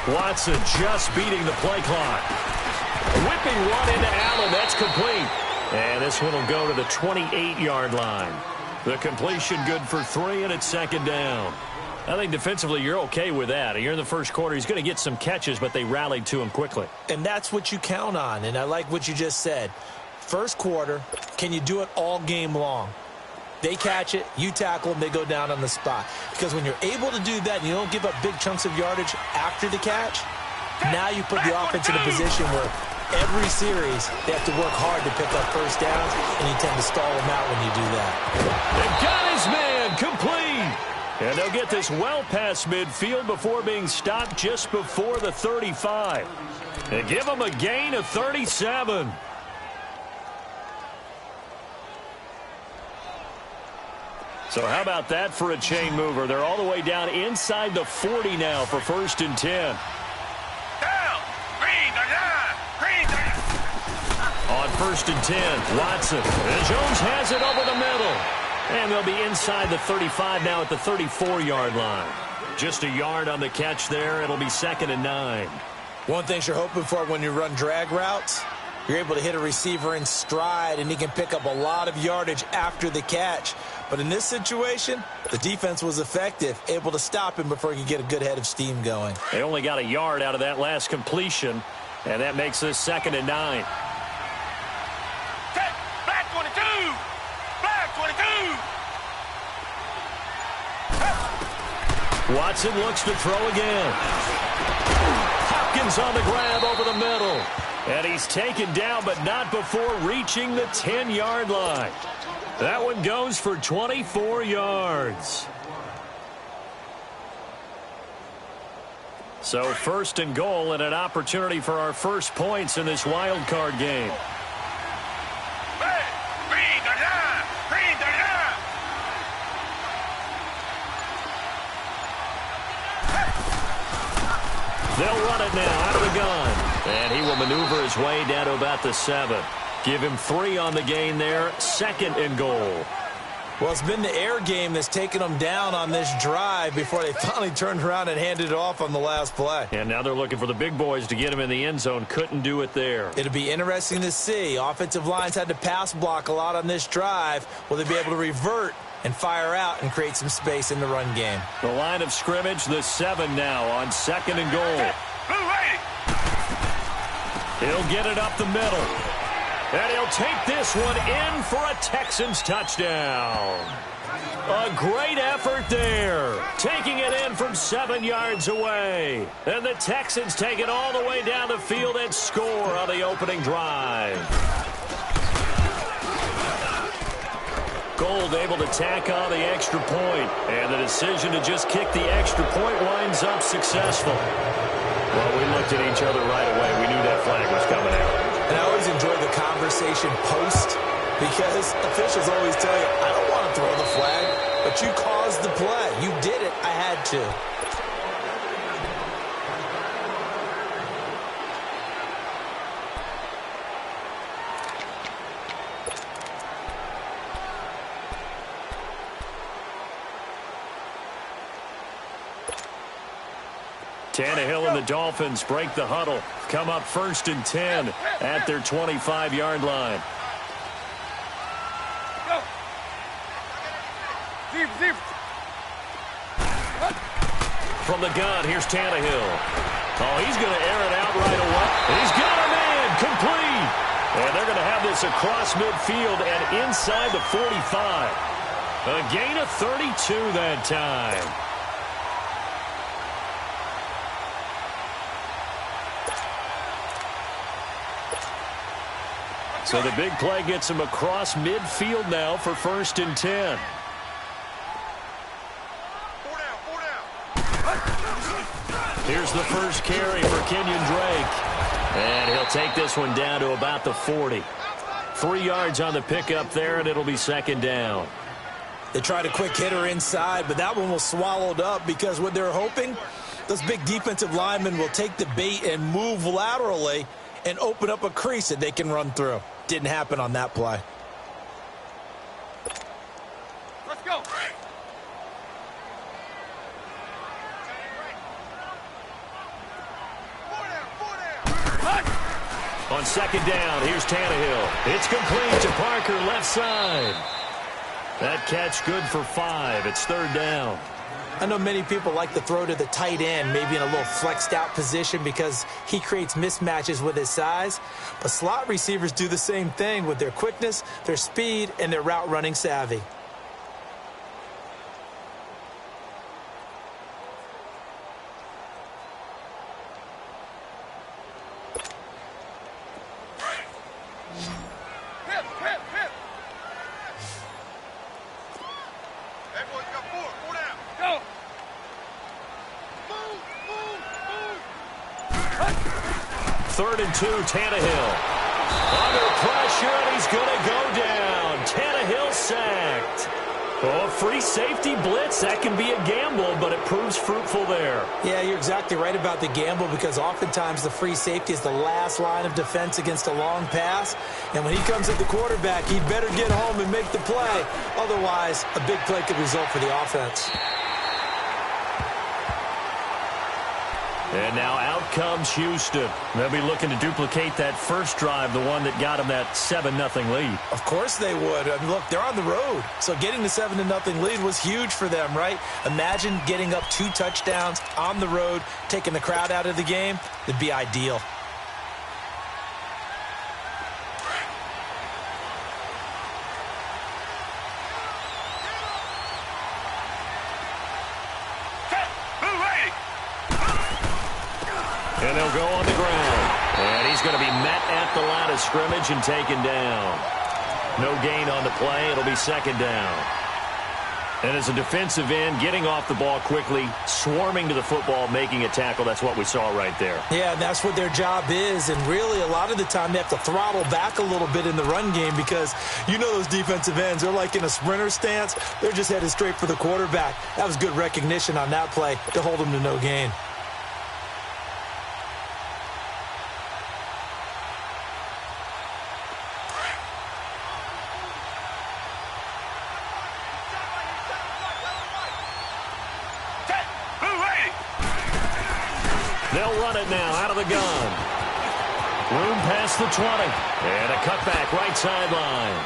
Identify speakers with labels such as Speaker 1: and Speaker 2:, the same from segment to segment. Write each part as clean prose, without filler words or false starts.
Speaker 1: Watson just beating the play clock. Whipping one into Allen. That's complete. And this one will go to the 28-yard line. The completion good for 3, and it's second down. I think defensively you're okay with that. Here in the first quarter, he's going to get some catches, but they rallied to him quickly.
Speaker 2: And that's what you count on, and I like what you just said. First quarter, can you do it all game long? They catch it, you tackle them, they go down on the spot. Because when you're able to do that and you don't give up big chunks of yardage after the catch, now you put the offense in a position where every series they have to work hard to pick up first downs, and you tend to stall them out when you do that.
Speaker 1: They've got his man complete. And they'll get this well past midfield before being stopped just before the 35. And give them a gain of 37. So how about that for a chain mover? They're all the way down inside the 40 now for 1st and 10.
Speaker 3: Down. Green,
Speaker 1: On 1st and 10, Watson. And Jones has it over the middle. And they'll be inside the 35 now at the 34-yard line. Just a yard on the catch there. It'll be 2nd and 9.
Speaker 2: One thing you're hoping for when you run drag routes, you're able to hit a receiver in stride, and he can pick up a lot of yardage after the catch. But in this situation, the defense was effective, able to stop him before he could get a good head of steam going.
Speaker 1: They only got a yard out of that last completion, and that makes this 2nd and 9.
Speaker 3: Black 22. Black 22.
Speaker 1: Watson looks to throw again. Hopkins on the grab over the middle. And he's taken down, but not before reaching the 10-yard line. That one goes for 24 yards. So 1st and goal and an opportunity for our first points in this wild card game.
Speaker 3: Green 39. Green 39.
Speaker 1: They'll run it now out of the gun. And he will maneuver his way down to about the 7. Give him 3 on the gain there. 2nd and goal.
Speaker 2: Well, it's been the air game that's taken them down on this drive before they finally turned around and handed it off on the last play.
Speaker 1: And now they're looking for the big boys to get him in the end zone. Couldn't do it there.
Speaker 2: It'll be interesting to see. Offensive lines had to pass block a lot on this drive. Will they be able to revert and fire out and create some space in the run game?
Speaker 1: The line of scrimmage, the 7 now on 2nd and goal. He'll get it up the middle. And he'll take this one in for a Texans touchdown. A great effort there. Taking it in from 7 yards away. And the Texans take it all the way down the field and score on the opening drive. Gold able to tack on the extra point. And the decision to just kick the extra point winds up successful. Well, we looked at each other right away. We knew that flag was coming out.
Speaker 2: And I always enjoy the conversation post, because officials always tell you, I don't want to throw the flag, but you caused the play. You did it. I had to.
Speaker 1: Tannehill and the Dolphins break the huddle. Come up 1st and 10 at their 25-yard line.
Speaker 3: Go. Deep.
Speaker 1: From the gun, here's Tannehill. Oh, he's going to air it out right away. He's got a man complete. And they're going to have this across midfield and inside the 45. A gain of 32 that time. So the big play gets him across midfield now for 1st and 10.
Speaker 3: Four down.
Speaker 1: Here's the first carry for Kenyon Drake. And he'll take this one down to about the 40. 3 yards on the pickup there, and it'll be 2nd down.
Speaker 2: They tried a quick hitter inside, but that one was swallowed up because what they're hoping, those big defensive linemen will take the bait and move laterally and open up a crease that they can run through. Didn't happen on that play.
Speaker 3: Let's go.
Speaker 1: On second down, here's Tannehill. It's complete to Parker, left side. That catch good for 5. It's third down.
Speaker 2: I know many people like to throw to the tight end, maybe in a little flexed out position because he creates mismatches with his size. But slot receivers do the same thing with their quickness, their speed, and their route running savvy.
Speaker 1: Third and 2, Tannehill. Under pressure, and he's going to go down. Tannehill sacked. Oh, free safety blitz. That can be a gamble, but it proves fruitful there.
Speaker 2: Yeah, you're exactly right about the gamble because oftentimes the free safety is the last line of defense against a long pass. And when he comes at the quarterback, he'd better get home and make the play. Otherwise, a big play could result for the offense.
Speaker 1: And now out comes Houston. They'll be looking to duplicate that first drive, the one that got them that 7-0 lead.
Speaker 2: Of course they would. I mean, look, they're on the road. So getting the 7-0 lead was huge for them, right? Imagine getting up 2 touchdowns on the road, taking the crowd out of the game. It'd be ideal.
Speaker 1: And they'll go on the ground. And he's going to be met at the line of scrimmage and taken down. No gain on the play. It'll be second down. And as a defensive end, getting off the ball quickly, swarming to the football, making a tackle, that's what we saw right there.
Speaker 2: Yeah, and that's what their job is. And really, a lot of the time, they have to throttle back a little bit in the run game because you know those defensive ends, they're like in a sprinter stance. They're just headed straight for the quarterback. That was good recognition on that play to hold them to no gain.
Speaker 1: They'll run it now out of the gun. Room past the 20. And a cutback right sideline.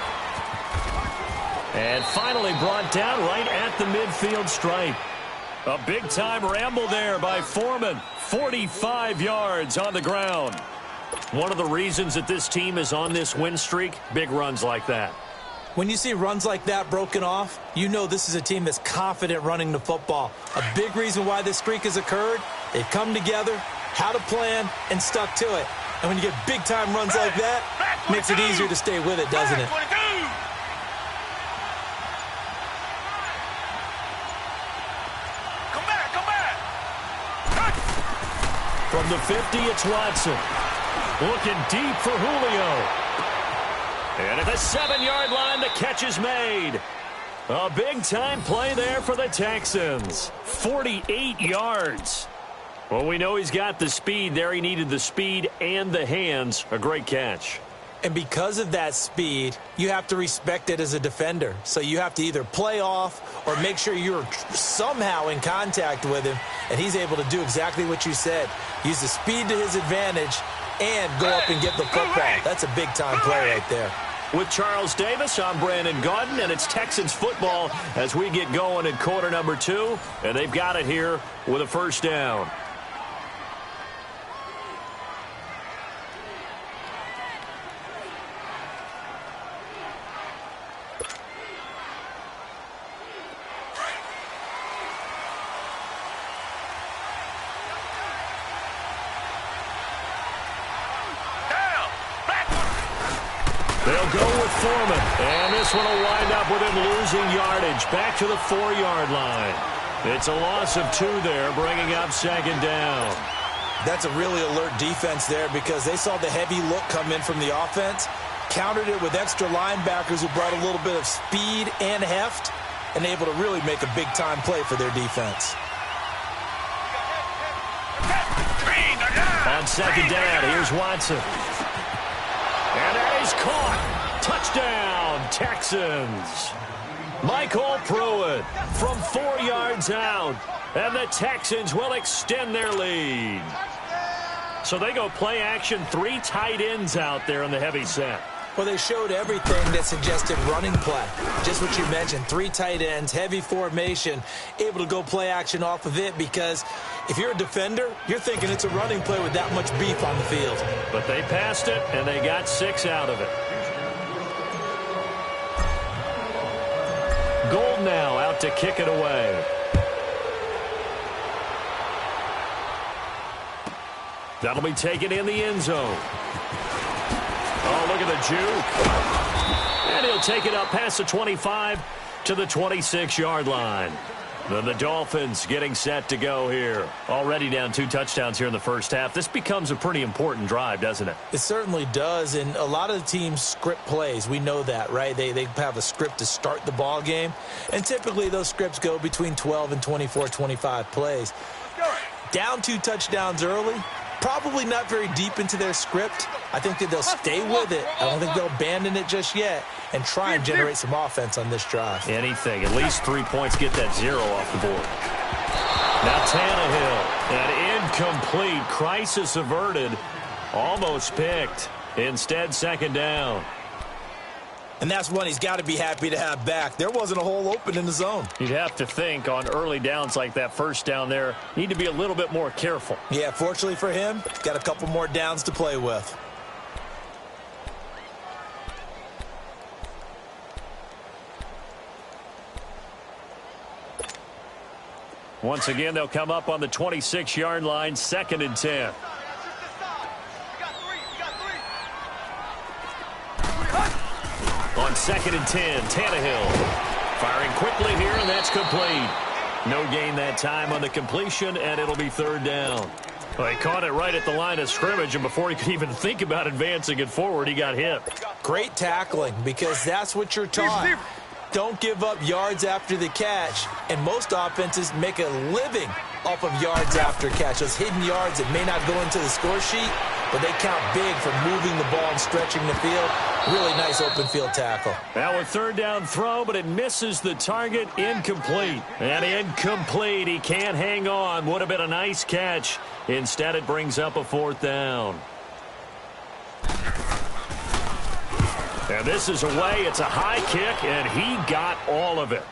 Speaker 1: And finally brought down right at the midfield stripe. A big-time ramble there by Foreman. 45 yards on the ground. One of the reasons that this team is on this win streak, big runs like that.
Speaker 2: When you see runs like that broken off, you know this is a team that's confident running the football. A big reason why this streak has occurred, they've come together, had a plan, and stuck to it. And when you get big-time runs like that, it makes it easier to stay with it, doesn't it?
Speaker 3: Come back.
Speaker 1: From the 50, it's Watson. Looking deep for Julio. And at the 7-yard line, the catch is made. A big-time play there for the Texans. 48 yards. Well, we know he's got the speed there. He needed the speed and the hands. A great catch.
Speaker 2: And because of that speed, you have to respect it as a defender. So you have to either play off or make sure you're somehow in contact with him. And he's able to do exactly what you said. Use the speed to his advantage and go up and get the football. That's a big-time play right there.
Speaker 1: With Charles Davis, I'm Brandon Gaudin, and it's Texans football as we get going in quarter number 2. And they've got it here with a first down. They'll go with Foreman, and this one will wind up with him losing yardage back to the 4-yard line. It's a loss of 2 there, bringing up second down.
Speaker 2: That's a really alert defense there because they saw the heavy look come in from the offense, countered it with extra linebackers who brought a little bit of speed and heft, and able to really make a big-time play for their defense.
Speaker 1: On second down, here's Watson. And that is caught. Touchdown, Texans. Michael Pruitt from 4 yards out. And the Texans will extend their lead. So they go play action, 3 tight ends out there in the heavy set.
Speaker 2: Well, they showed everything that suggested running play. Just what you mentioned, 3 tight ends, heavy formation, able to go play action off of it because if you're a defender, you're thinking it's a running play with that much beef on the field.
Speaker 1: But they passed it, and they got 6 out of it. Gold now out to kick it away. That'll be taken in the end zone. Oh, look at the juke. And he'll take it up past the 25 to the 26-yard line. Then the Dolphins getting set to go here. Already down 2 touchdowns here in the first half. This becomes a pretty important drive, doesn't it?
Speaker 2: It certainly does, and a lot of the teams script plays. We know that, right? They have a script to start the ball game, and typically those scripts go between 12 and 24, 25 plays. Down 2 touchdowns early, probably not very deep into their script. I think that they'll stay with it. I don't think they'll abandon it just yet and try and generate some offense on this drive.
Speaker 1: Anything. At least 3 points. Get that 0 off the board. Now Tannehill. An incomplete. Crisis averted. Almost picked. Instead, 2nd down.
Speaker 2: And that's one he's got to be happy to have back. There wasn't a hole open in the zone.
Speaker 1: You'd have to think on early downs like that, first down there, need to be a little bit more careful.
Speaker 2: Yeah, fortunately for him, got a couple more downs to play with.
Speaker 1: Once again, they'll come up on the 26-yard line, 2nd and 10. On 2nd and 10, Tannehill firing quickly here, and that's complete. No gain that time on the completion, and it'll be 3rd down. Well, he caught it right at the line of scrimmage, and before he could even think about advancing it forward, he got hit.
Speaker 2: Great tackling, because that's what you're taught. Don't give up yards after the catch, and most offenses make a living off of yards after catch. Those hidden yards that may not go into the score sheet, but they count big for moving the ball and stretching the field. Really nice open field tackle.
Speaker 1: Now a 3rd down throw, but it misses the target. Incomplete. And incomplete. He can't hang on. Would have been a nice catch. Instead, it brings up a 4th down. And this is away. It's a high kick, and he got all of it.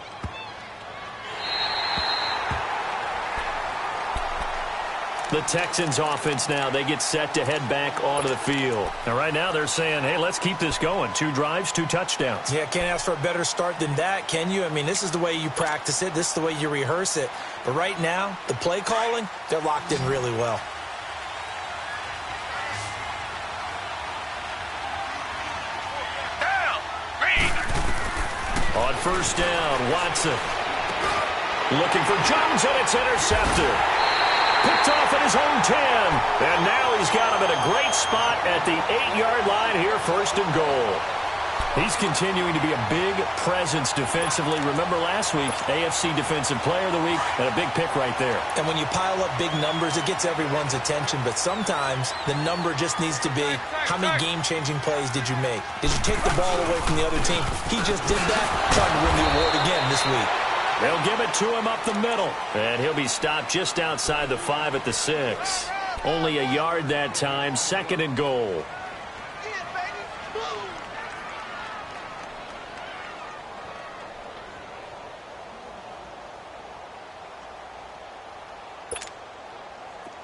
Speaker 1: The Texans offense now, they get set to head back onto the field. Now, right now, they're saying, hey, let's keep this going. 2 drives, 2 touchdowns.
Speaker 2: Yeah, can't ask for a better start than that, can you? I mean, this is the way you practice it. This is the way you rehearse it. But right now, the play calling, they're locked in really well.
Speaker 1: On 1st down, Watson looking for Jones, and it's intercepted. Picked off at his own 10. And now he's got him at a great spot at the 8-yard line here, 1st and goal. He's continuing to be a big presence defensively. Remember last week, AFC Defensive Player of the Week, and a big pick right there.
Speaker 2: And when you pile up big numbers, it gets everyone's attention. But sometimes the number just needs to be, how many game-changing plays did you make? Did you take the ball away from the other team? He just did that, trying to win the award again this week.
Speaker 1: They'll give it to him up the middle. And he'll be stopped just outside the 5 at the 6. Only a yard that time, 2nd and goal.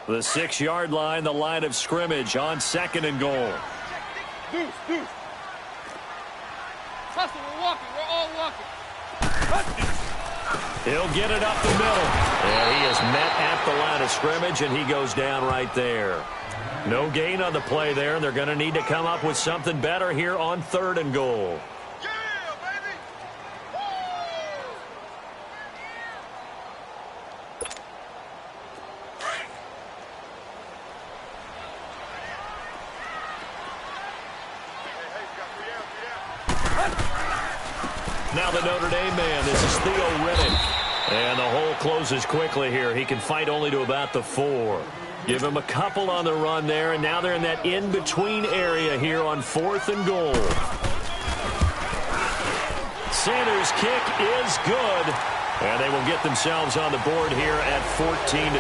Speaker 1: The 6-yard line, the line of scrimmage on 2nd and goal.
Speaker 3: Deuce, deuce. Hustle, we're walking. We're all walking.
Speaker 1: He'll get it up the middle. And he is met at the line of scrimmage, and he goes down right there. No gain on the play there, and they're going to need to come up with something better here on 3rd and goal.
Speaker 3: Yeah, baby.
Speaker 1: Now the Notre Dame man, this is Theo Riddick. And the hole closes quickly here. He can fight only to about the 4. Give him a couple on the run there, and now they're in that in-between area here on 4th and goal. Sanders' kick is good, and they will get themselves on the board here at 14-3.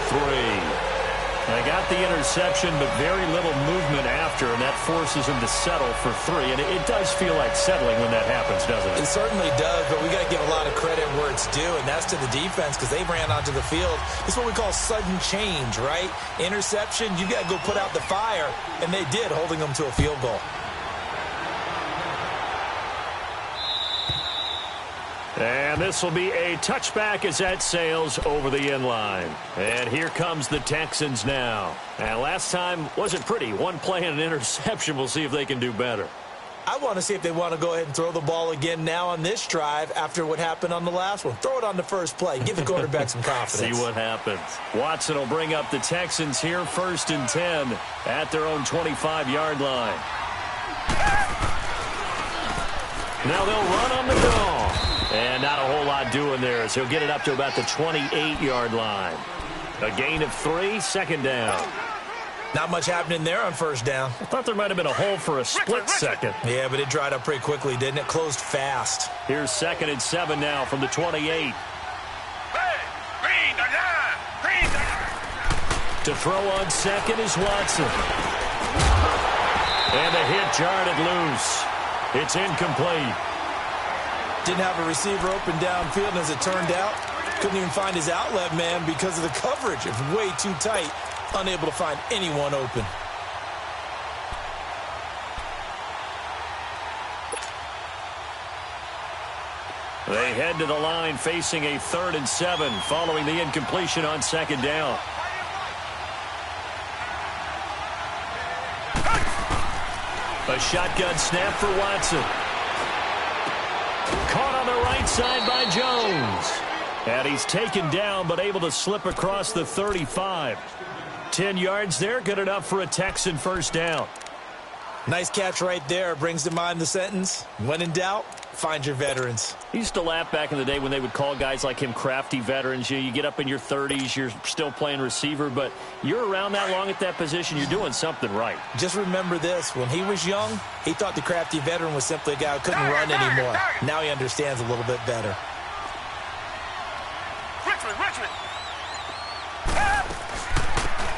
Speaker 1: They got the interception, but very little movement after, and that forces him to settle for 3. And it does feel like settling when that happens, doesn't it?
Speaker 2: It certainly does, but we got to give a lot of credit where it's due, and that's to the defense because they ran onto the field. It's what we call sudden change, right? Interception, you got to go put out the fire, and they did, holding them to a field goal.
Speaker 1: And this will be a touchback as that sails over the end line. And here comes the Texans now. And last time wasn't pretty. One play and an interception. We'll see if they can do better.
Speaker 2: I want to see if they want to go ahead and throw the ball again now on this drive after what happened on the last one. Throw it on the first play. Give the quarterback some confidence.
Speaker 1: See what happens. Watson will bring up the Texans here, 1st and 10 at their own 25-yard line. Now they'll run on the go. And not a whole lot doing there as he'll get it up to about the 28-yard line. A gain of 3, 2nd down.
Speaker 2: Not much happening there on 1st down.
Speaker 1: I thought there might have been a hole for a split second.
Speaker 2: Yeah, but it dried up pretty quickly, didn't it? Closed fast.
Speaker 1: Here's 2nd and 7 now from the 28. To throw on 2nd is Watson. And the hit jarred it loose. It's incomplete.
Speaker 2: Didn't have a receiver open downfield, and as it turned out, couldn't even find his outlet man because of the coverage. It's way too tight, unable to find anyone open.
Speaker 1: They head to the line facing a 3rd and 7 following the incompletion on 2nd down. A shotgun snap for Watson. Caught on the right side by Jones. And he's taken down but able to slip across the 35. 10 yards there, good enough for a Texan 1st down.
Speaker 2: Nice catch right there. Brings to mind the sentence, when in doubt, find your veterans.
Speaker 1: He used to laugh back in the day when they would call guys like him crafty veterans. You get up in your 30s, you're still playing receiver, but you're around that long at that position, you're doing something right.
Speaker 2: Just remember this. When he was young, he thought the crafty veteran was simply a guy who couldn't run anymore. Now he understands a little bit better.
Speaker 3: Richmond.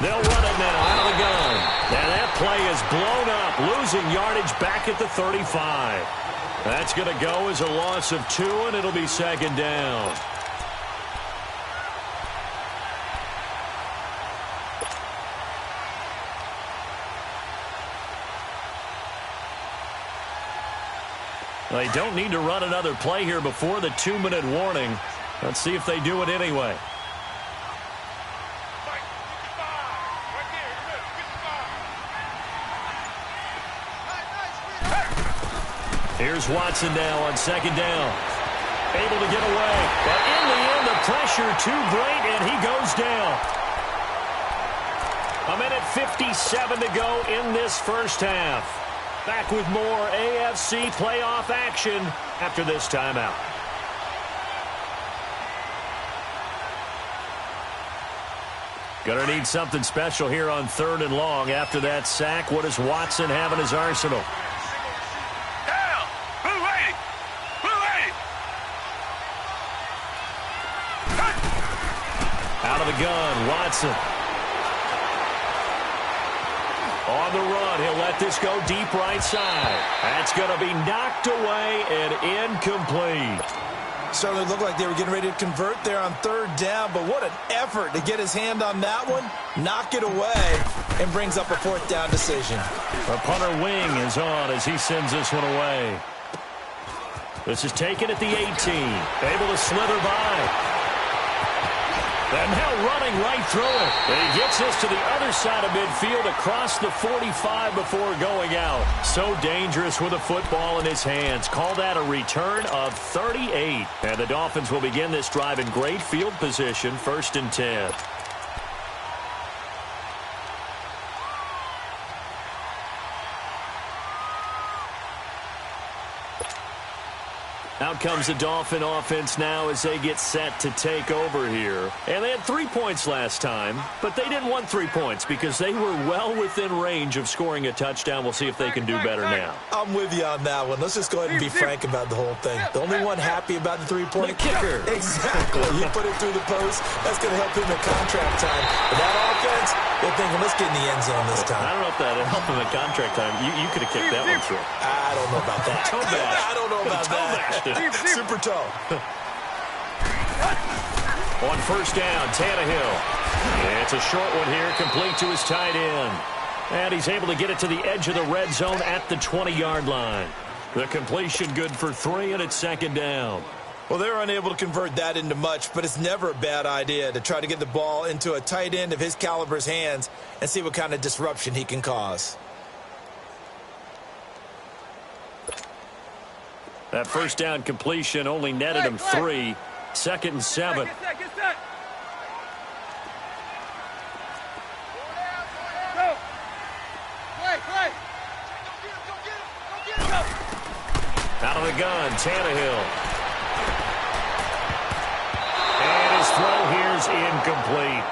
Speaker 1: They'll run it now out of the gun. And that play is blown up, losing yardage back at the 35. That's going to go as a loss of 2, and it'll be 2nd down. They don't need to run another play here before the 2-minute warning. Let's see if they do it anyway. Here's Watson now on 2nd down. Able to get away. But in the end, the pressure too great, and he goes down. 1:57 to go in this 1st half. Back with more AFC playoff action after this timeout. Gonna need something special here on 3rd and long. After that sack, what does Watson have in his arsenal? Out of the gun, Watson. On the run, he'll let this go deep right side. That's going to be knocked away and incomplete.
Speaker 2: Certainly looked like they were getting ready to convert there on 3rd down, but what an effort to get his hand on that one, knock it away, and brings up a 4th down decision.
Speaker 1: The punter wing is on as he sends this one away. This is taken at the 18. Able to slither by. And now running right through it. And he gets this to the other side of midfield across the 45 before going out. So dangerous with a football in his hands. Call that a return of 38. And the Dolphins will begin this drive in great field position, 1st and 10. Out comes the Dolphin offense now as they get set to take over here. And they had 3 points last time, but they didn't want 3 points because they were well within range of scoring a touchdown. We'll see if they can do better now.
Speaker 2: I'm with you on that one. Let's just go ahead and be frank about the whole thing. The only one happy about the three-point
Speaker 1: kicker.
Speaker 2: Exactly. You put it through the post. That's going to help him in contract time. But that offense, they're thinking, let's get in the end zone this time.
Speaker 1: I don't know if that helped him at contract time. You could have kicked that one through.
Speaker 2: I don't know about that. I don't know about that. Super toe.
Speaker 1: On first down, Tannehill. It's a short one here, complete to his tight end. And he's able to get it to the edge of the red zone at the 20-yard line. The completion good for 3, and it's second down.
Speaker 2: Well, they were unable to convert that into much, but it's never a bad idea to try to get the ball into a tight end of his caliber's hands and see what kind of disruption he can cause.
Speaker 1: That first down completion only netted him 3. Second and 7.
Speaker 3: Get set. Go. Play. Go.
Speaker 1: Out of the gun, Tannehill. And his throw here's incomplete.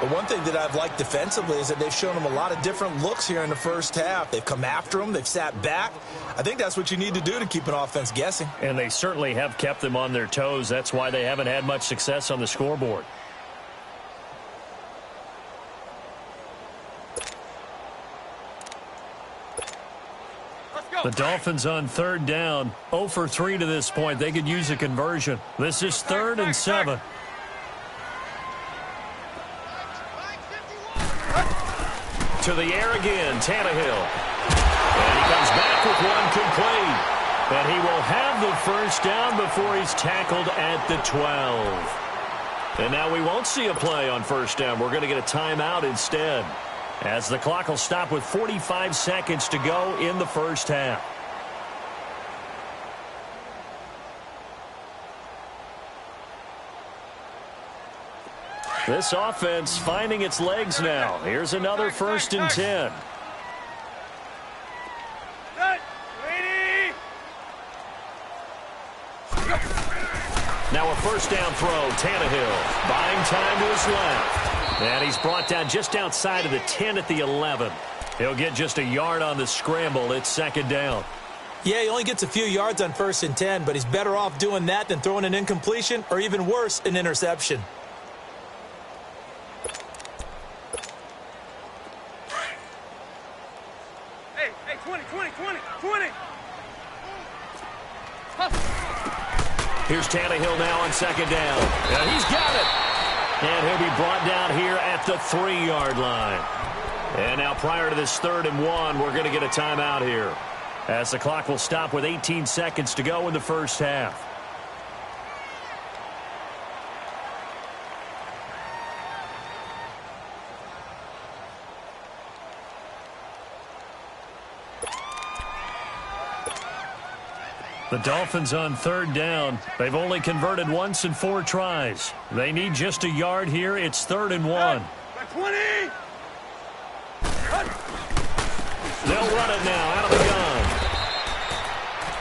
Speaker 2: But one thing that I've liked defensively is that they've shown him a lot of different looks here in the first half. They've come after him. They've sat back. I think that's what you need to do to keep an offense guessing.
Speaker 1: And they certainly have kept them on their toes. That's why they haven't had much success on the scoreboard.
Speaker 3: Let's go.
Speaker 1: The Dolphins on third down. 0 for 3 to this point. They could use a conversion. This is 3rd and 7. To the air again, Tannehill. And he comes back with one complete. And he will have the first down before he's tackled at the 12. And now we won't see a play on first down. We're going to get a timeout instead, as the clock will stop with 45 seconds to go in the first half. This offense finding its legs now. Here's another 1st and 10. Now a first down throw, Tannehill. Buying time to his left. And he's brought down just outside of the 10 at the 11. He'll get just a yard on the scramble. It's second down.
Speaker 2: Yeah, he only gets a few yards on 1st and 10, but he's better off doing that than throwing an incompletion or even worse, an interception.
Speaker 3: Hey, 20.
Speaker 1: Here's Tannehill now on second down. And he's got it. And he'll be brought down here at the 3-yard line. And now prior to this 3rd and 1, we're going to get a timeout here, as the clock will stop with 18 seconds to go in the first half. The Dolphins on third down. They've only converted once in 4 tries. They need just a yard here. It's 3rd and 1.
Speaker 3: 20.
Speaker 1: They'll run it now out of the gun.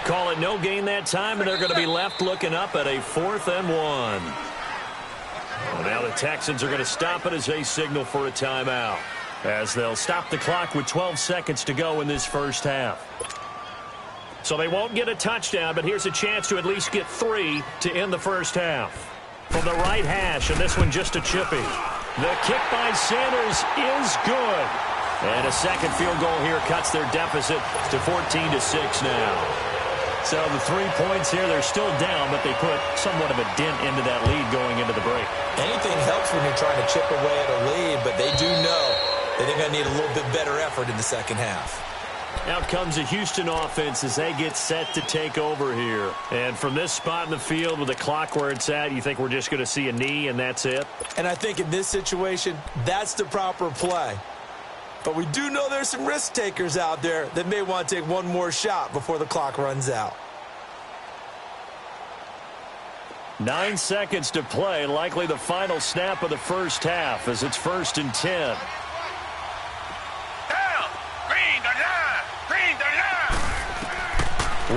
Speaker 1: Call it no gain that time, and they're going to be left looking up at a 4th and 1. Well, now the Texans are going to stop it as they signal for a timeout, as they'll stop the clock with 12 seconds to go in this first half. So they won't get a touchdown, but here's a chance to at least get 3 to end the first half. From the right hash, and this one just a chippy. The kick by Sanders is good. And a second field goal here cuts their deficit to 14-6 now. So the 3 points here, they're still down, but they put somewhat of a dent into that lead going into the break.
Speaker 2: Anything helps when you're trying to chip away at a lead, but they do know that they're going to need a little bit better effort in the second half.
Speaker 1: Out comes the Houston offense as they get set to take over here. And from this spot in the field with the clock where it's at, you think we're just going to see a knee and that's it?
Speaker 2: And I think in this situation, that's the proper play. But we do know there's some risk takers out there that may want to take one more shot before the clock runs out.
Speaker 1: 9 seconds to play, likely the final snap of the first half as it's 1st and 10.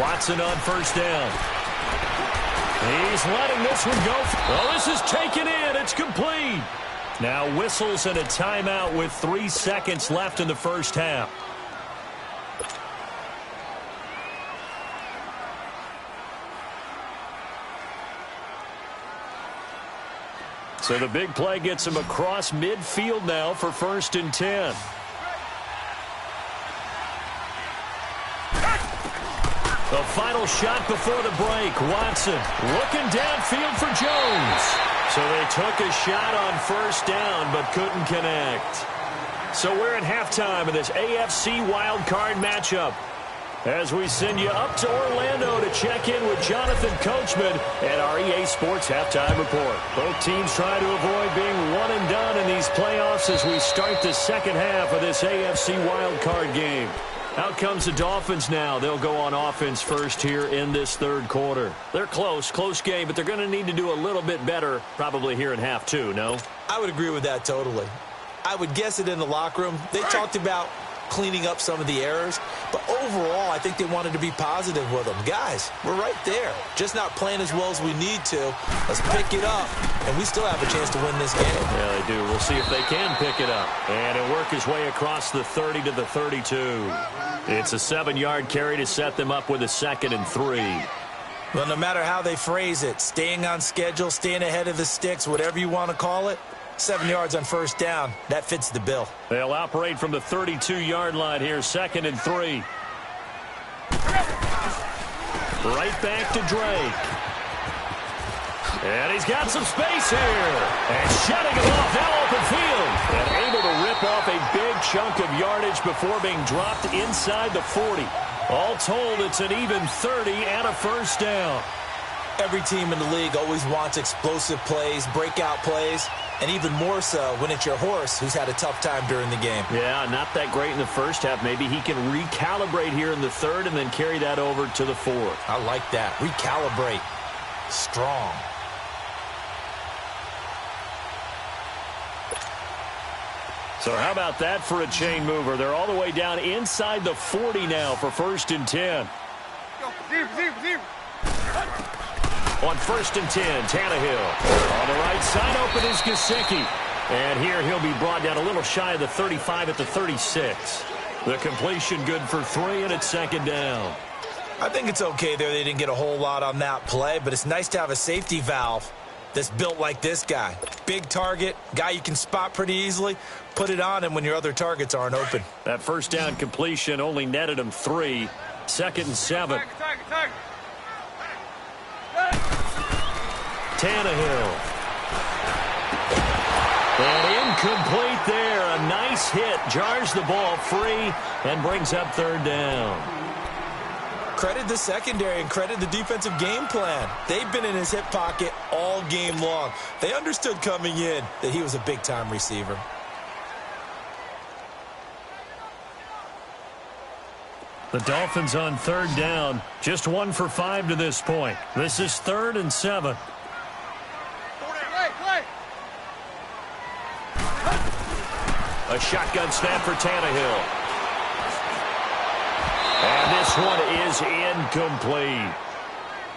Speaker 1: Watson on first down. He's letting this one go. Oh, this is taken in. It's complete. Now whistles and a timeout with 3 seconds left in the first half. So the big play gets him across midfield now for 1st and 10. The final shot before the break. Watson looking downfield for Jones. So they took a shot on 1st down but couldn't connect. So we're at halftime of this AFC wildcard matchup, as we send you up to Orlando to check in with Jonathan Coachman and our EA Sports Halftime Report. Both teams try to avoid being one and done in these playoffs as we start the second half of this AFC wildcard game. Out comes the Dolphins now. They'll go on offense first here in this third quarter. They're close game, but they're going to need to do a little bit better probably here in half two, no?
Speaker 2: I would agree with that totally. I would guess it in the locker room. They talked about cleaning up some of the errors, but overall I think they wanted to be positive with them. Guys, we're right there, just not playing as well as we need to. Let's pick it up, and we still have a chance to win this game.
Speaker 1: Yeah, they do. We'll see if they can pick it up, and it'll work his way across the 30 to the 32. It's a 7-yard carry to set them up with a 2nd and 3.
Speaker 2: Well, no matter how they phrase it, staying on schedule, staying ahead of the sticks, whatever you want to call it, 7 yards on 1st down. That fits the bill. They'll operate from the 32-yard line here, 2nd and 3. Right back to Drake. And he's got some space here. And shutting him off, now open field. And able to rip off a big chunk of yardage before being dropped inside the 40. All told, it's an even 30 and a 1st down. Every team in the league always wants explosive plays, breakout plays, and even more so when it's your horse who's had a tough time during the game. Yeah, not that great in the first half. Maybe he can recalibrate here in the third and then carry that over to the fourth. I like that. Recalibrate. Strong. So how about that for a chain mover? They're all the way down inside the 40 now for 1st and 10.
Speaker 3: Zero.
Speaker 1: On 1st and 10, Tannehill. On the right side, open is Gesicki. And here he'll be brought down a little shy of the 35 at the 36. The completion good for 3, and it's 2nd down. I think it's okay there. They didn't get a whole lot on that play, but it's nice to have a safety valve that's built like this guy. Big target, guy you can spot pretty easily. Put it on him when your other targets aren't open. That 1st down completion only netted him 3. 2nd and 7.
Speaker 3: Target.
Speaker 1: Tannehill. And incomplete there. A nice hit. Jars the ball free and brings up 3rd down. Credit the secondary and credit the defensive game plan. They've been in his hip pocket all game long. They understood coming in that he was a big-time receiver. The Dolphins on 3rd down. Just 1 for 5 to this point. This is 3rd and 7.
Speaker 3: Play.
Speaker 1: A shotgun snap for Tannehill. And this one is incomplete.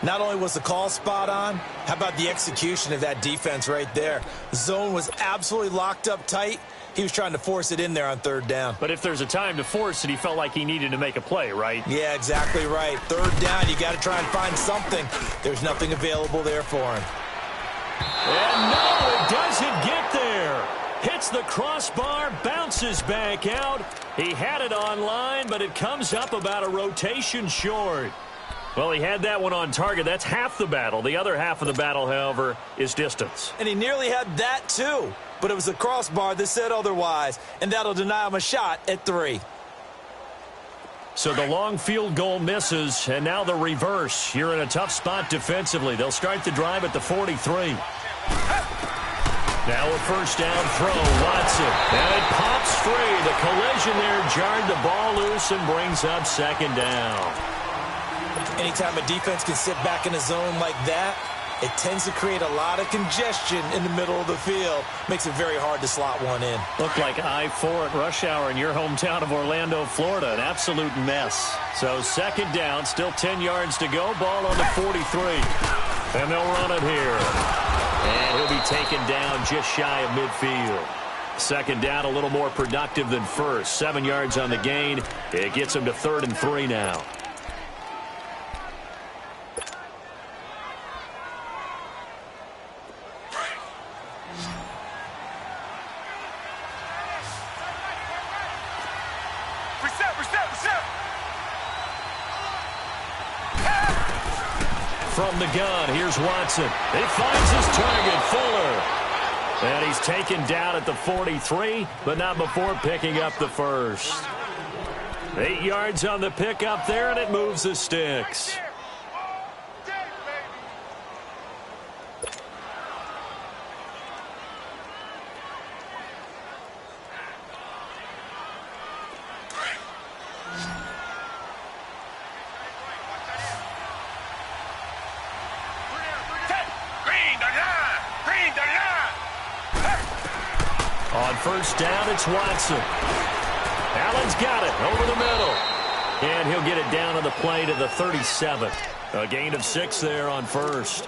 Speaker 1: Not only was the call spot on, how about the execution of that defense right there? The zone was absolutely locked up tight. He was trying to force it in there on 3rd down. But if there's a time to force it, he felt like he needed to make a play, right? Yeah, exactly right. 3rd down, you got to try and find something. There's nothing available there for him. And no, it doesn't get there. Hits the crossbar, bounces back out. He had it online, but it comes up about a rotation short. Well, he had that one on target. That's half the battle. The other half of the battle, however, is distance. And he nearly had that, too. But it was the crossbar that said otherwise, and that'll deny him a shot at 3. So the long field goal misses, and now the reverse. You're in a tough spot defensively. They'll start the drive at the 43. Now a 1st down throw, Watson. And it pops free. The collision there jarred the ball loose and brings up 2nd down. Anytime a defense can sit back in a zone like that, it tends to create a lot of congestion in the middle of the field. Makes it very hard to slot one in. Looked like I-4 at rush hour in your hometown of Orlando, Florida. An absolute mess. So 2nd down, still 10 yards to go. Ball on the 43. And they'll run it here. And he'll be taken down just shy of midfield. Second down, a little more productive than first. 7 yards on the gain. It gets him to 3rd and 3 now. From the gun, here's Watson. He finds his target, Fuller. And he's taken down at the 43, but not before picking up the first. 8 yards on the pickup there, and it moves the sticks. On first down, it's Watson. Allen's got it over the middle. And he'll get it down on the play to the 37. A gain of 6 there on first.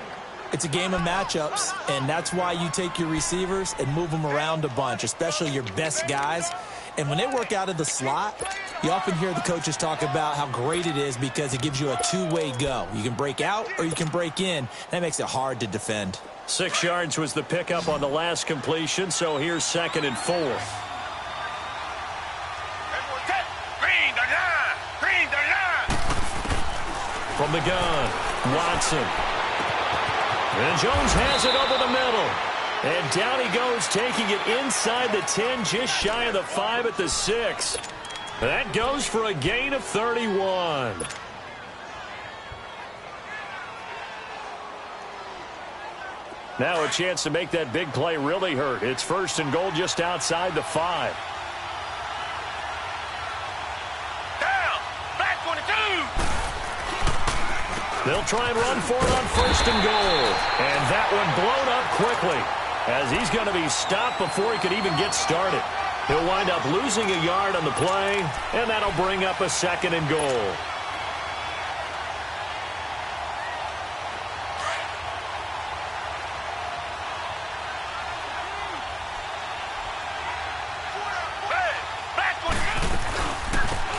Speaker 2: It's a game of matchups, and that's why you take your receivers and move them around a bunch, especially your best guys. And when they work out of the slot, you often hear the coaches talk about how great it is because it gives you a two-way go. You can break out or you can break in. That makes it hard to defend.
Speaker 1: 6 yards was the pickup on the last completion, so here's 2nd and 4. From the gun, Watson. And Jones has it over the middle. And down he goes, taking it inside the 10, just shy of the 5 at the 6. That goes for a gain of 31. Now a chance to make that big play really hurt. It's 1st and goal just outside the 5.
Speaker 3: Down! Back 22!
Speaker 1: They'll try and run for it on 1st and goal. And that one blown up quickly as he's going to be stopped before he could even get started. He'll wind up losing a yard on the play, and that'll bring up a 2nd and goal.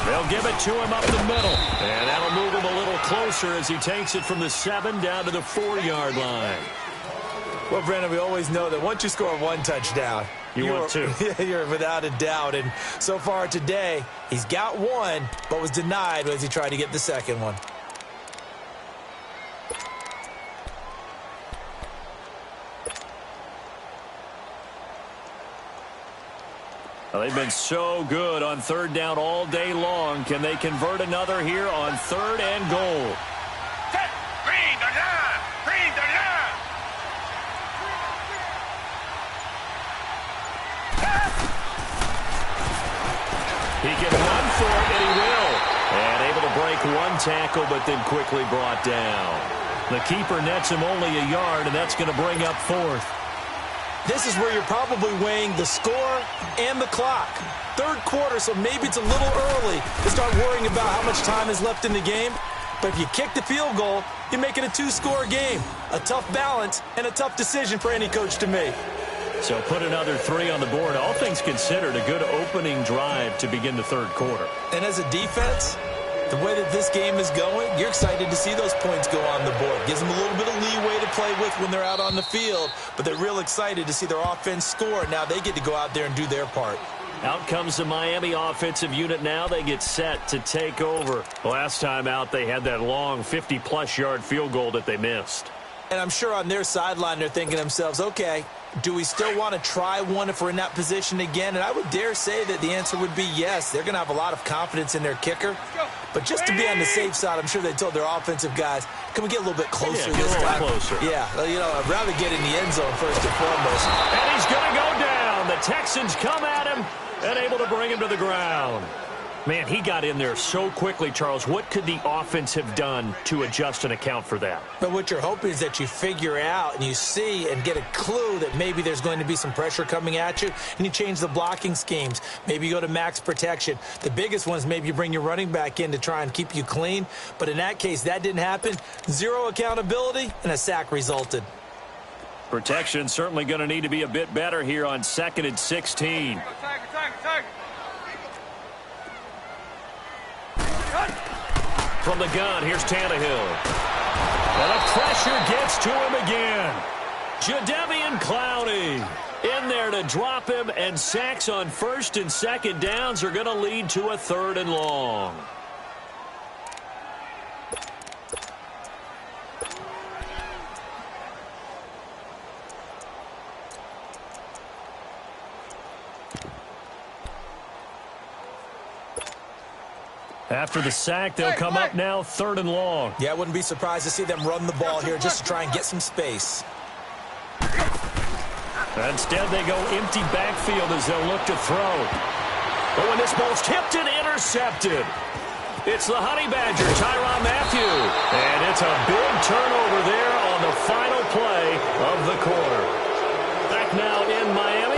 Speaker 1: They'll give it to him up the middle. And that'll move him a little closer as he takes it from the 7 down to the 4-yard line.
Speaker 2: Well, Brandon, we always know that once you score 1 touchdown,
Speaker 1: want 2.
Speaker 2: You're without a doubt. And so far today, he's got 1, but was denied as he tried to get the 2nd one.
Speaker 1: Well, they've been so good on 3rd down all day long. Can they convert another here on 3rd and goal? He can run for it, and he will. And able to break 1 tackle, but then quickly brought down. The keeper nets him only a yard, and that's going to bring up 4th.
Speaker 2: This is where you're probably weighing the score and the clock. 3rd quarter, so maybe it's a little early to start worrying about how much time is left in the game. But if you kick the field goal, you make it a 2-score game. A tough balance and a tough decision for any coach to make.
Speaker 1: So put another 3 on the board. All things considered, a good opening drive to begin the 3rd quarter.
Speaker 2: And as a defense, the way that this game is going, you're excited to see those points go on the board. Gives them a little bit of leeway to play with when they're out on the field, but they're real excited to see their offense score. Now they get to go out there and do their part.
Speaker 1: Out comes the Miami offensive unit now. They get set to take over. Last time out, they had that long 50-plus yard field goal that they missed.
Speaker 2: And I'm sure on their sideline, they're thinking to themselves, okay, do we still want to try one if we're in that position again? And I would dare say that the answer would be yes. They're going to have a lot of confidence in their kicker. But just to be on the safe side, I'm sure they told their offensive guys, can we get a little bit closer this time?
Speaker 1: Closer.
Speaker 2: Yeah, I'd rather get in the end zone first and foremost.
Speaker 1: And he's going to go down. The Texans come at him and able to bring him to the ground. Man, he got in there so quickly, Charles. What could the offense have done to adjust and account for that?
Speaker 2: But what you're hoping is that you figure out and you see and get a clue that maybe there's going to be some pressure coming at you, and you change the blocking schemes. Maybe you go to max protection. The biggest one is maybe you bring your running back in to try and keep you clean. But in that case, that didn't happen. Zero accountability, and a sack resulted.
Speaker 1: Protection certainly going to need to be a bit better here on 2nd and 16. From the gun, here's Tannehill. And the pressure gets to him again. Jadeveon Clowney in there to drop him, and sacks on 1st and 2nd downs are going to lead to a 3rd and long. After the sack, they'll come up now 3rd and long.
Speaker 2: Yeah, I wouldn't be surprised to see them run the ball here just to try and get some space.
Speaker 1: Instead, they go empty backfield as they'll look to throw. But when this ball's tipped and intercepted, it's the Honey Badger, Tyrann Mathieu. And it's a big turnover there on the final play of the quarter. Back now in Miami.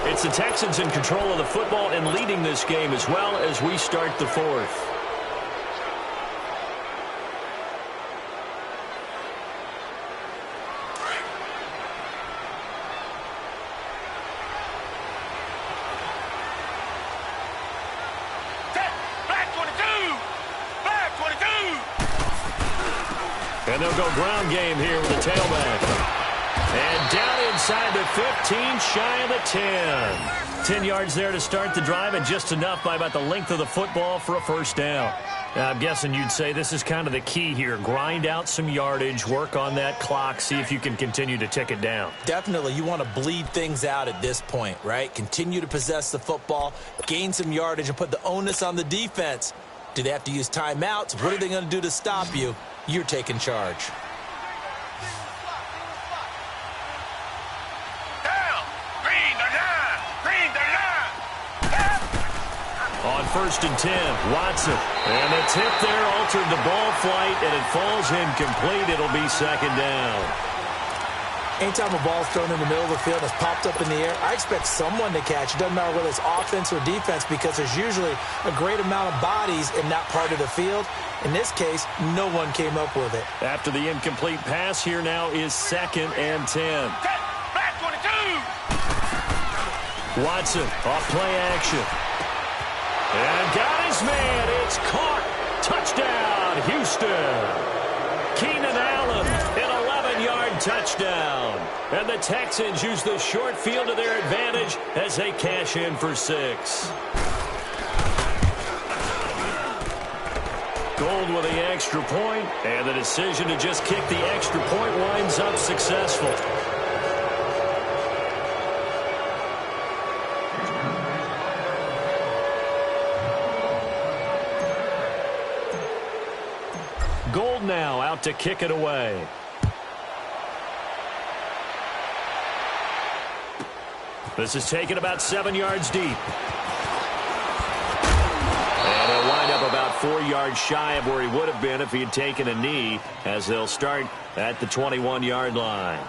Speaker 1: It's the Texans in control of the football and leading this game as well as we start the 4th. And they'll go ground game here with the tailback. And down inside the 15, shy of the 10. 10 yards there to start the drive, and just enough by about the length of the football for a 1st down. Now, I'm guessing you'd say this is kind of the key here. Grind out some yardage, work on that clock, see if you can continue to tick it down.
Speaker 2: Definitely, you want to bleed things out at this point, right? Continue to possess the football, gain some yardage, and put the onus on the defense. Do they have to use timeouts? What are they going to do to stop you? You're taking charge.
Speaker 1: On 1st and 10, Watson. And the tip there altered the ball flight, and it falls incomplete. It'll be 2nd down.
Speaker 2: Anytime a ball's thrown in the middle of the field and it's popped up in the air, I expect someone to catch. It doesn't matter whether it's offense or defense, because there's usually a great amount of bodies in that part of the field. In this case, no one came up with it.
Speaker 1: After the incomplete pass, here now is 2nd and 10. Watson off play action. And got his man. It's caught. Touchdown, Houston. Keenan Allen, an 11-yard touchdown. And the Texans use the short field to their advantage as they cash in for 6. Gold with the extra point, and the decision to just kick the extra point winds up successful. Gold now out to kick it away. This is taken about 7 yards deep. And he'll wind up about 4 yards shy of where he would have been if he had taken a knee, as they'll start at the 21-yard line.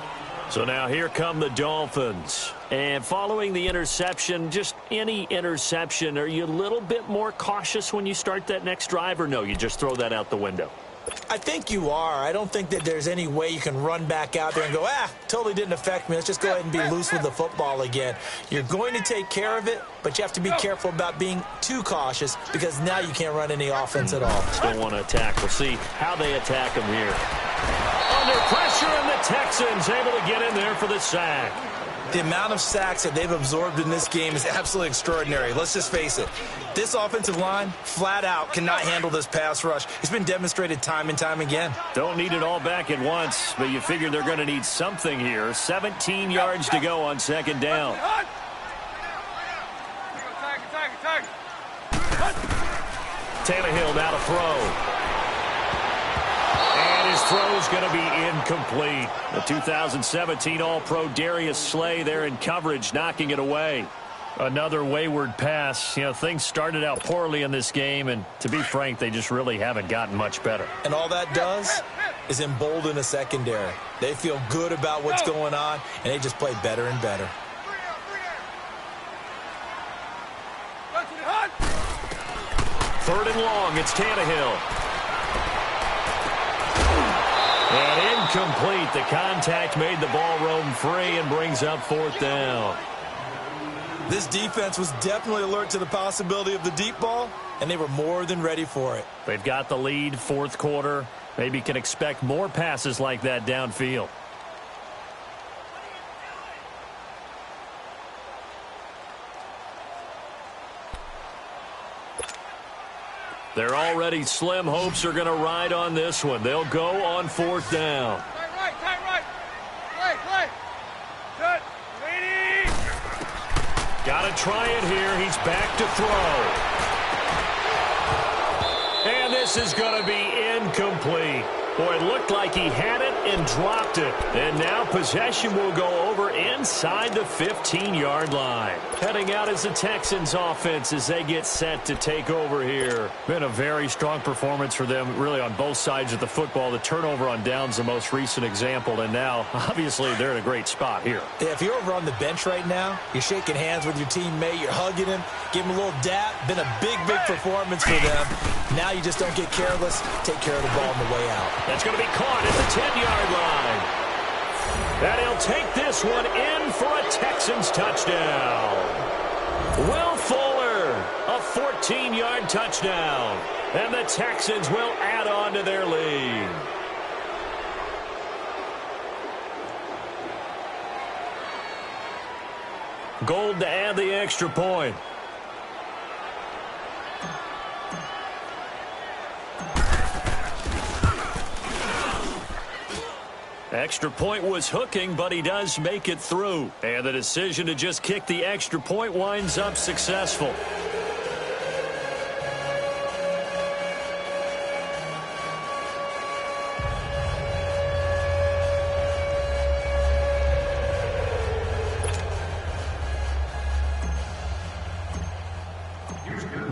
Speaker 1: So now here come the Dolphins. And following the interception, just any interception, are you a little bit more cautious when you start that next drive, or no, you just throw that out the window?
Speaker 2: I think you are. I don't think that there's any way you can run back out there and go, totally didn't affect me. Let's just go ahead and be loose with the football again. You're going to take care of it, but you have to be careful about being too cautious, because now you can't run any offense at all.
Speaker 1: Still want to attack. We'll see how they attack him here. Under pressure, and the Texans able to get in there for the sack.
Speaker 2: The amount of sacks that they've absorbed in this game is absolutely extraordinary. Let's just face it. This offensive line, flat out, cannot handle this pass rush. It's been demonstrated time and time again.
Speaker 1: Don't need it all back at once, but you figure they're going to need something here. 17 yards to go on 2nd down. Tannehill now to throw. And his throw is going to be incomplete. The 2017 All-Pro Darius Slay there in coverage, knocking it away. Another wayward pass. You know, things started out poorly in this game, and to be frank, they just really haven't gotten much better.
Speaker 2: And all that does is embolden the secondary. They feel good about what's going on, and they just play better and better.
Speaker 1: Third and long, it's Tannehill. And incomplete. The contact made the ball roam free and brings up fourth down.
Speaker 2: This defense was definitely alert to the possibility of the deep ball, and they were more than ready for it.
Speaker 1: They've got the lead, fourth quarter. Maybe can expect more passes like that downfield. Their already slim hopes are going to ride on this one. They'll go on fourth down.
Speaker 3: Right. Play. Good. Ready.
Speaker 1: Got to try it here. He's back to throw. And this is going to be incomplete. Boy, it looked like he had it and dropped it. And now possession will go over inside the 15-yard line. Heading out is the Texans offense as they get set to take over here. Been a very strong performance for them, really on both sides of the football. The turnover on downs the most recent example, and now, obviously, they're in a great spot here.
Speaker 2: Yeah, if you're over on the bench right now, you're shaking hands with your teammate, you're hugging him, give him a little dap. Been a big performance for them. Now you just don't get careless. Take care of the ball on the way out.
Speaker 1: That's going to be caught at the 10-yard line. And he'll take this one in for a Texans touchdown. Will Fuller, a 14-yard touchdown. And the Texans will add on to their lead. Gold to add the extra point. Extra point was hooking, but he does make it through. And the decision to just kick the extra point winds up successful.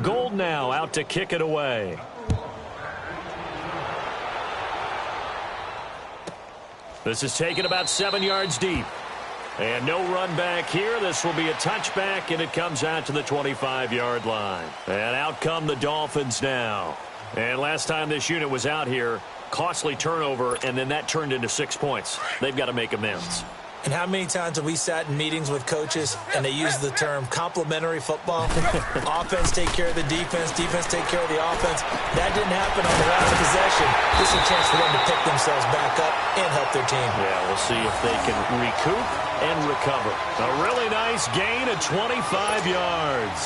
Speaker 1: Gold now out to kick it away. This is taken about 7 yards deep. And no run back here. This will be a touchback, and it comes out to the 25-yard line. And out come the Dolphins now. And last time this unit was out here, costly turnover, and then that turned into 6 points. They've got to make amends.
Speaker 2: And how many times have we sat in meetings with coaches and they use the term complementary football? Offense take care of the defense, defense take care of the offense. That didn't happen on the last possession. This is a chance for them to pick themselves back up and help their team.
Speaker 1: Yeah, we'll see if they can recoup and recover. A really nice gain of 25 yards.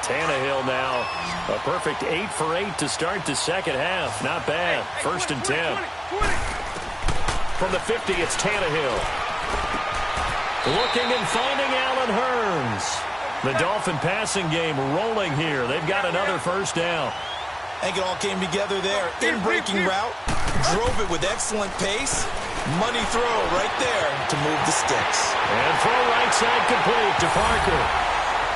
Speaker 1: Tannehill now a perfect 8 for 8 to start the second half. Not bad. First and 10. From the 50, it's Tannehill. Looking and finding Allen Hurns. The Dolphin passing game rolling here. They've got another first down.
Speaker 2: I think it all came together there. In-breaking route. Drove it with excellent pace. Money throw right there to move the sticks.
Speaker 1: And throw right side complete to Parker.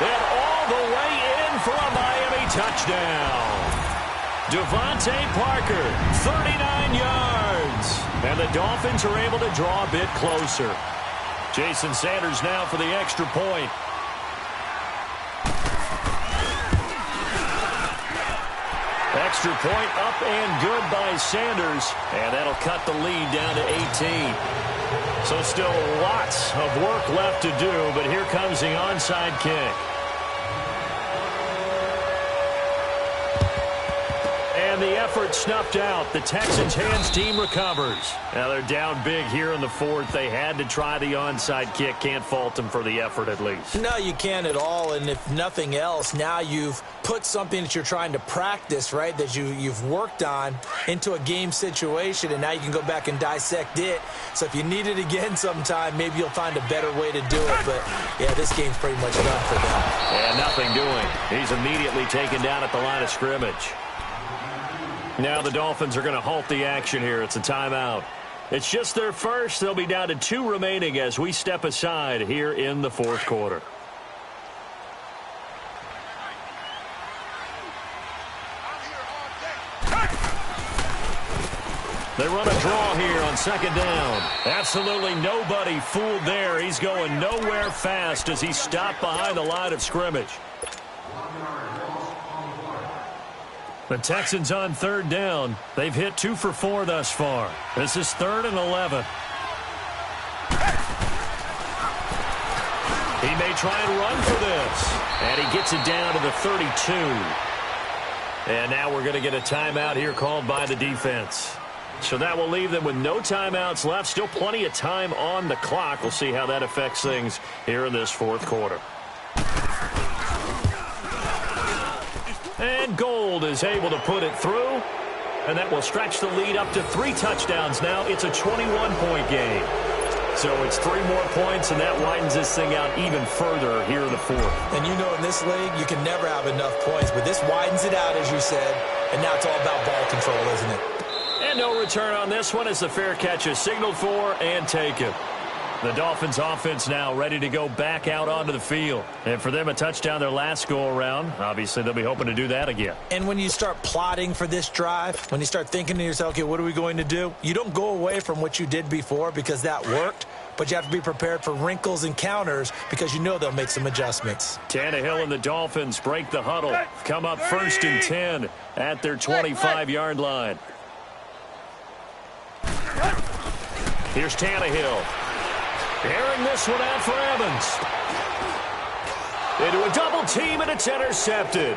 Speaker 1: And all the way in for a Miami touchdown. Devontae Parker, 39 yards. And the Dolphins are able to draw a bit closer. Jason Sanders now for the extra point. Extra point up and good by Sanders. And that'll cut the lead down to 18. So still lots of work left to do, but here comes the onside kick. And the effort snuffed out. The Texans hands team recovers. Now they're down big here in the fourth. They had to try the onside kick. Can't fault them for the effort at least.
Speaker 2: No, you can't at all. And if nothing else, now you've put something that you're trying to practice, right, that you've worked on into a game situation, and now you can go back and dissect it. So if you need it again sometime, maybe you'll find a better way to do it. But, yeah, this game's pretty much done for them.
Speaker 1: And nothing doing. He's immediately taken down at the line of scrimmage. Now the Dolphins are going to halt the action here. It's a timeout. It's just their first. They'll be down to 2 remaining as we step aside here in the fourth quarter. They run a draw here on second down. Absolutely nobody fooled there. He's going nowhere fast as he stopped behind the line of scrimmage. The Texans on third down. They've hit 2 for 4 thus far. This is 3rd and 11. He may try and run for this. And he gets it down to the 32. And now we're going to get a timeout here called by the defense. So that will leave them with no timeouts left. Still plenty of time on the clock. We'll see how that affects things here in this fourth quarter. And Gold is able to put it through. And that will stretch the lead up to 3 touchdowns now. It's a 21-point game. So it's 3 more points, and that widens this thing out even further here in the fourth.
Speaker 2: And you know in this league, you can never have enough points. But this widens it out, as you said. And now it's all about ball control, isn't it?
Speaker 1: And no return on this one as the fair catch is signaled for and taken. The Dolphins offense now ready to go back out onto the field. And for them, a touchdown their last go-around. Obviously, they'll be hoping to do that again.
Speaker 2: And when you start plotting for this drive, when you start thinking to yourself, okay, what are we going to do? You don't go away from what you did before because that worked. But you have to be prepared for wrinkles and counters because you know they'll make some adjustments.
Speaker 1: Tannehill and the Dolphins break the huddle. Come up 1st and 10 at their 25-yard line. Here's Tannehill. Airing this one out for Evans. Into a double team, and it's intercepted.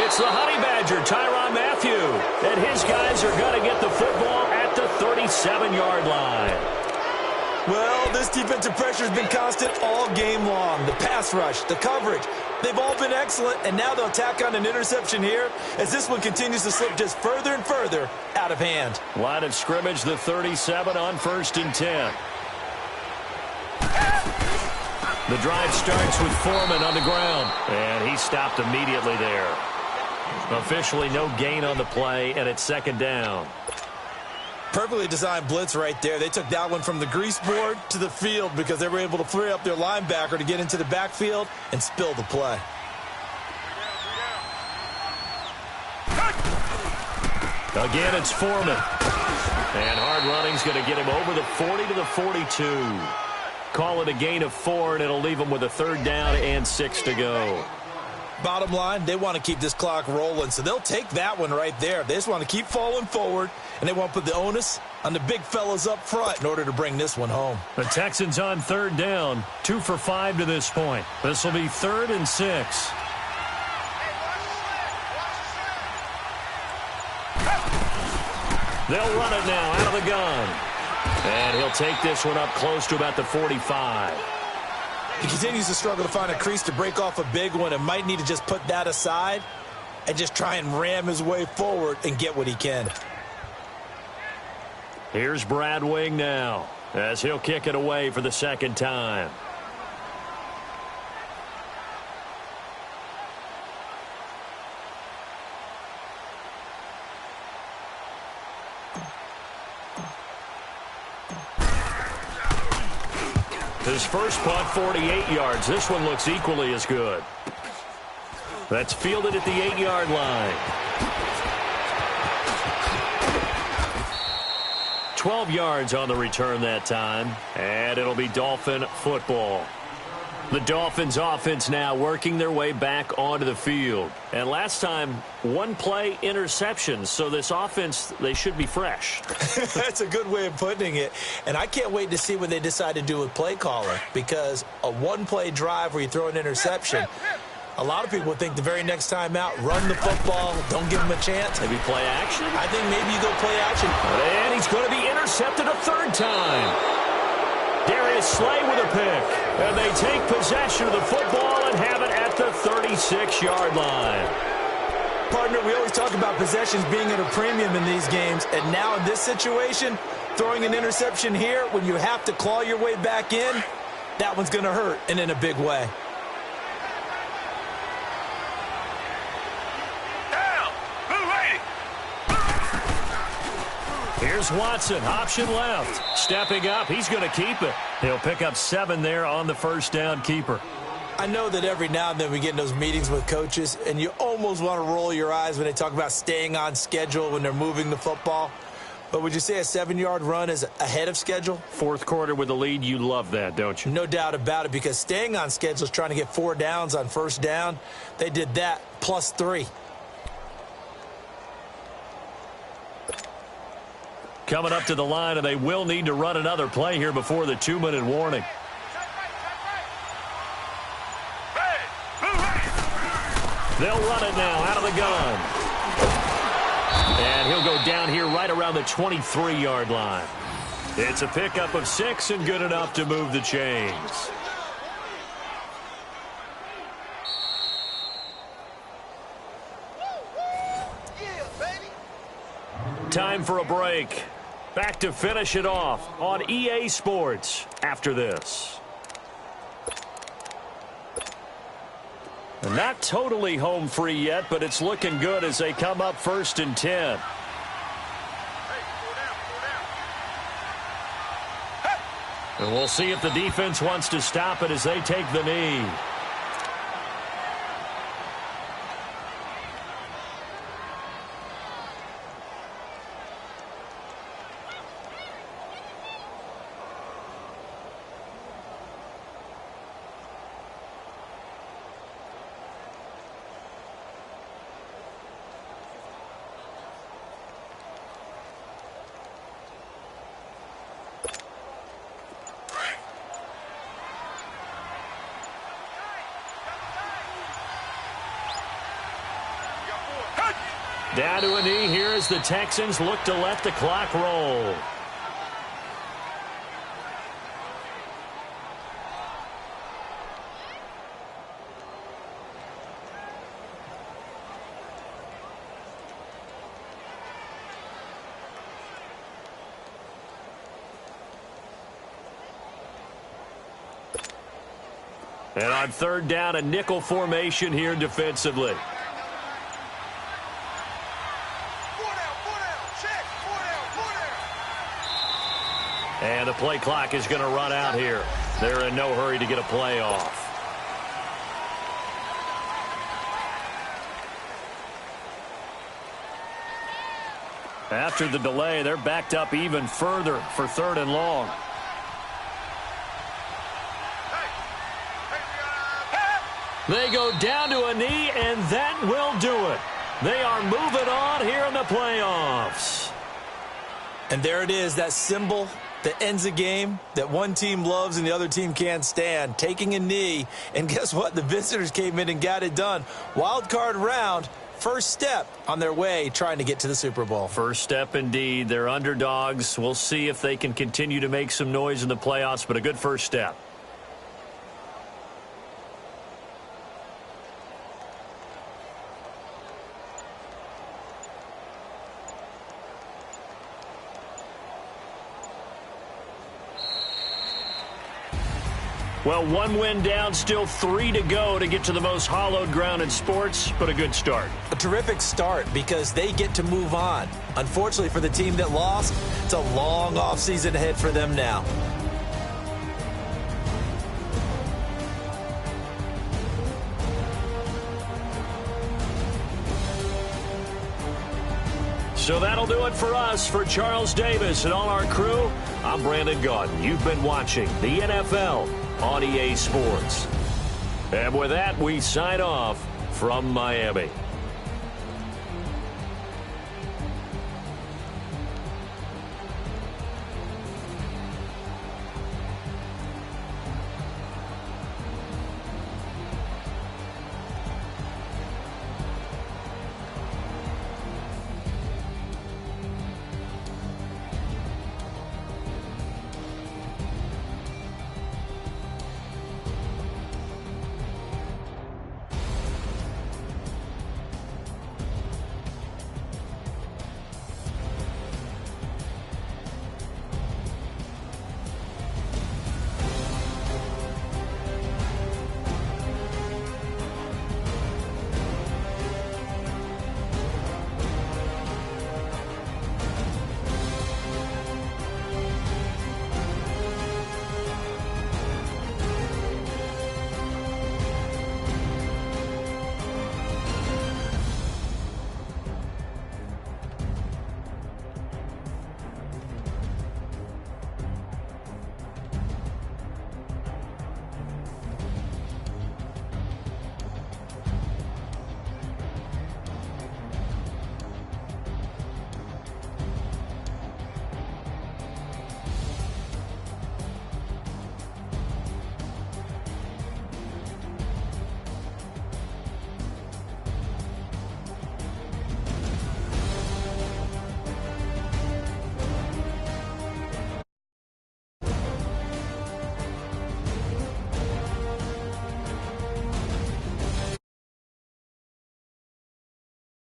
Speaker 1: It's the Honey Badger, Tyrann Mathieu. And his guys are going to get the football at the 37-yard line.
Speaker 2: Well, this defensive pressure has been constant all game long. The pass rush, the coverage, they've all been excellent, and now they'll tack on an interception here as this one continues to slip just further and further out of hand.
Speaker 1: Line of scrimmage, the 37 on 1st and 10. The drive starts with Foreman on the ground, and he stopped immediately there. Officially no gain on the play, and it's 2nd down.
Speaker 2: Perfectly designed blitz right there. They took that one from the grease board to the field because they were able to free up their linebacker to get into the backfield and spill the play.
Speaker 1: Again, it's Foreman. And hard running's going to get him over the 40 to the 42. Call it a gain of 4, and it'll leave him with a 3rd down and 6 to go.
Speaker 2: Bottom line, they want to keep this clock rolling, so they'll take that one right there. They just want to keep falling forward, and they want to put the onus on the big fellas up front in order to bring this one home.
Speaker 1: The Texans on 3rd down, 2 for 5 to this point. This will be 3rd and 6. They'll run it now out of the gun. And he'll take this one up close to about the 45.
Speaker 2: He continues to struggle to find a crease to break off a big one and might need to just put that aside and just try and ram his way forward and get what he can.
Speaker 1: Here's Brad Wing now as he'll kick it away for the 2nd time. His first punt, 48 yards. This one looks equally as good. That's fielded at the 8-yard line. 12 yards on the return that time, and it'll be Dolphin football. The Dolphins offense now working their way back onto the field. And last time, 1 play interception. So this offense, they should be fresh.
Speaker 2: That's a good way of putting it. And I can't wait to see what they decide to do with play caller. Because a 1-play drive where you throw an interception, a lot of people think the very next time out, run the football, don't give them a chance.
Speaker 1: Maybe play action?
Speaker 2: I think maybe you go play action.
Speaker 1: And he's going to be intercepted a 3rd time. Darius Slay with a pick. And they take possession of the football and have it at the 36-yard line.
Speaker 2: Partner, we always talk about possessions being at a premium in these games. And now in this situation, throwing an interception here when you have to claw your way back in, that one's going to hurt, and in a big way.
Speaker 1: Here's Watson, option left. Stepping up, he's going to keep it. He'll pick up 7 there on the 1st down keeper.
Speaker 2: I know that every now and then we get in those meetings with coaches, and you almost want to roll your eyes when they talk about staying on schedule when they're moving the football. But would you say a 7-yard run is ahead of schedule?
Speaker 1: Fourth quarter with the lead, you love that, don't you?
Speaker 2: No doubt about it, because staying on schedule is trying to get 4 downs on first down. They did that plus 3.
Speaker 1: Coming up to the line, and they will need to run another play here before the 2-minute warning. They'll run it now out of the gun. And he'll go down here right around the 23-yard line. It's a pickup of 6 and good enough to move the chains. Time for a break. Back to finish it off on EA Sports after this. Not totally home free yet, but it's looking good as they come up 1st and 10. And we'll see if the defense wants to stop it as they take the knee. Down to a knee here as the Texans look to let the clock roll. And on 3rd down, a nickel formation here defensively. And the play clock is going to run out here. They're in no hurry to get a play off. After the delay, they're backed up even further for 3rd and long. They go down to a knee, and that will do it. They are moving on here in the playoffs.
Speaker 2: And there it is, that symbol that ends a game that one team loves and the other team can't stand, taking a knee. And guess what? The visitors came in and got it done. Wild card round, first step on their way trying to get to the Super Bowl.
Speaker 1: First step indeed. They're underdogs. We'll see if they can continue to make some noise in the playoffs, but a good first step. Well, 1 win down, still 3 to go to get to the most hallowed ground in sports, but a good start.
Speaker 2: A terrific start because they get to move on. Unfortunately for the team that lost, it's a long offseason ahead for them now.
Speaker 1: So that'll do it for us. For Charles Davis and all our crew, I'm Brandon Gaudin. You've been watching the NFL on EA Sports. And with that, we sign off from Miami.